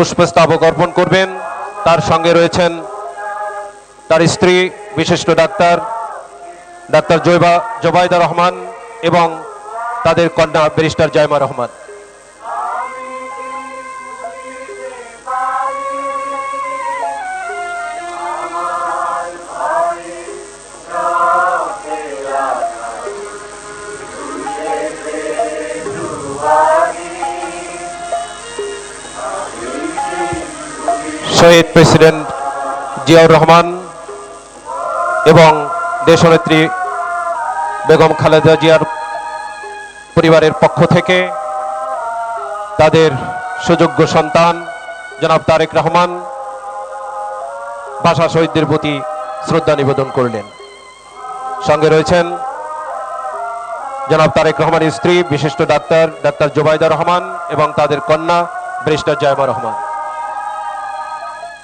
পুষ্পস্তবক অর্পণ করবেন। তার সঙ্গে রয়েছেন তার স্ত্রী বিশিষ্ট ডাক্তার জোবাইদা রহমান এবং তাদের কন্যা ব্যারিস্টার জাইমা রহমান। শহীদ প্রেসিডেন্ট জিয়াউর রহমান এবং দেশনেত্রী বেগম খালেদা জিয়ার পরিবারের পক্ষ থেকে তাদের সুযোগ্য সন্তান জনাব তারেক রহমান ভাষা শহীদদের প্রতি শ্রদ্ধা নিবেদন করলেন। সঙ্গে রয়েছেন জনাব তারেক রহমানের স্ত্রী বিশিষ্ট ডাক্তার জোবাইদা রহমান এবং তাদের কন্যা ব্যারিস্টার জাইমা রহমান।